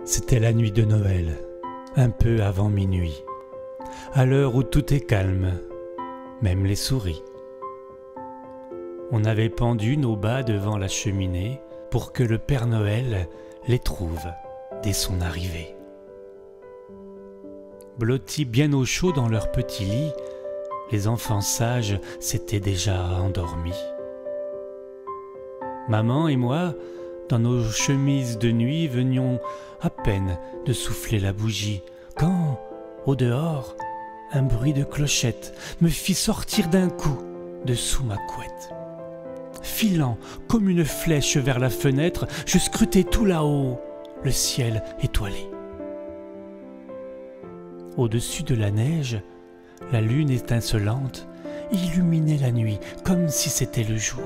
C'était la nuit de Noël, un peu avant minuit, à l'heure où tout est calme, même les souris. On avait pendu nos bas devant la cheminée pour que le Père Noël les trouve dès son arrivée. Blottis bien au chaud dans leur petit lit, les enfants sages s'étaient déjà endormis. Maman et moi, dans nos chemises de nuit, venions à peine de souffler la bougie, quand, au dehors, un bruit de clochette me fit sortir d'un coup de sous ma couette. Filant comme une flèche vers la fenêtre, je scrutais tout là-haut, le ciel étoilé. Au-dessus de la neige, la lune étincelante illuminait la nuit comme si c'était le jour.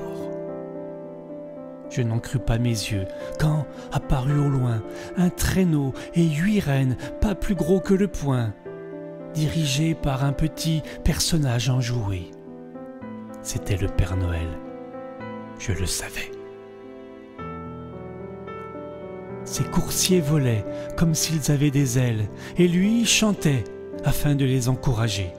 Je n'en crus pas mes yeux quand apparut au loin un traîneau et 8 rennes pas plus gros que le poing, dirigés par un petit personnage enjoué. C'était le Père Noël, je le savais. Ses coursiers volaient comme s'ils avaient des ailes, et lui chantait afin de les encourager.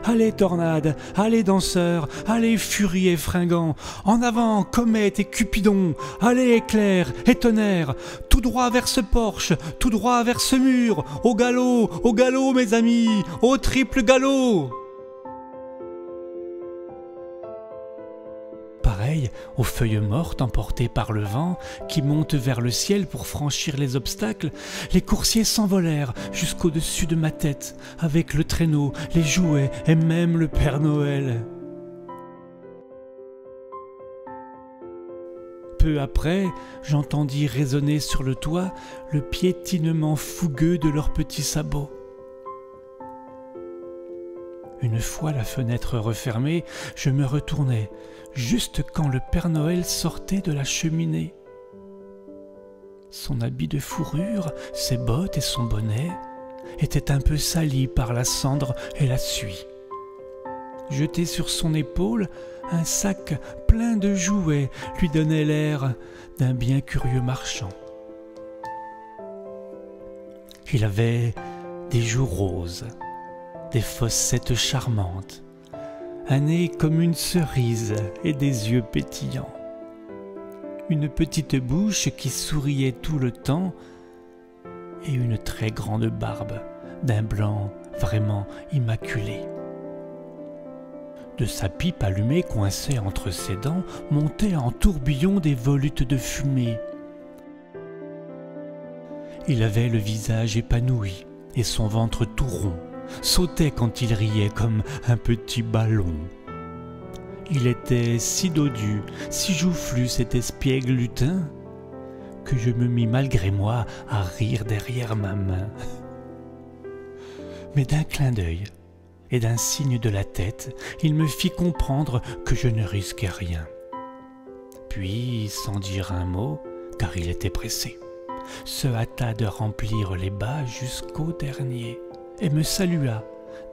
Allez tornades, allez danseurs, allez furies et fringants, en avant comètes et cupidons, allez éclairs et tonnerres, tout droit vers ce porche, tout droit vers ce mur, au galop mes amis, au triple galop. Pareil aux feuilles mortes emportées par le vent qui montent vers le ciel pour franchir les obstacles, les coursiers s'envolèrent jusqu'au-dessus de ma tête, avec le traîneau, les jouets et même le Père Noël. Peu après, j'entendis résonner sur le toit le piétinement fougueux de leurs petits sabots. Une fois la fenêtre refermée, je me retournai, juste quand le Père Noël sortait de la cheminée. Son habit de fourrure, ses bottes et son bonnet étaient un peu salis par la cendre et la suie. Jeté sur son épaule, un sac plein de jouets lui donnait l'air d'un bien curieux marchand. Il avait des joues roses, des fossettes charmantes, un nez comme une cerise et des yeux pétillants, une petite bouche qui souriait tout le temps et une très grande barbe d'un blanc vraiment immaculé. De sa pipe allumée coincée entre ses dents montaient en tourbillon des volutes de fumée. Il avait le visage épanoui et son ventre tout rond sautait quand il riait comme un petit ballon. Il était si dodu, si joufflu cet espiègle lutin, que je me mis malgré moi à rire derrière ma main. Mais d'un clin d'œil et d'un signe de la tête, il me fit comprendre que je ne risquais rien. Puis, sans dire un mot, car il était pressé, se hâta de remplir les bas jusqu'au dernier, et me salua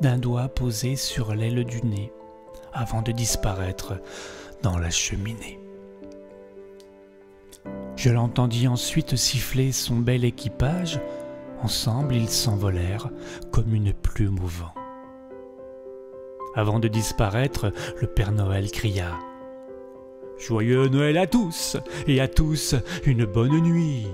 d'un doigt posé sur l'aile du nez, avant de disparaître dans la cheminée. Je l'entendis ensuite siffler son bel équipage. Ensemble, ils s'envolèrent comme une plume au vent. Avant de disparaître, le Père Noël cria « Joyeux Noël à tous, et à tous une bonne nuit !»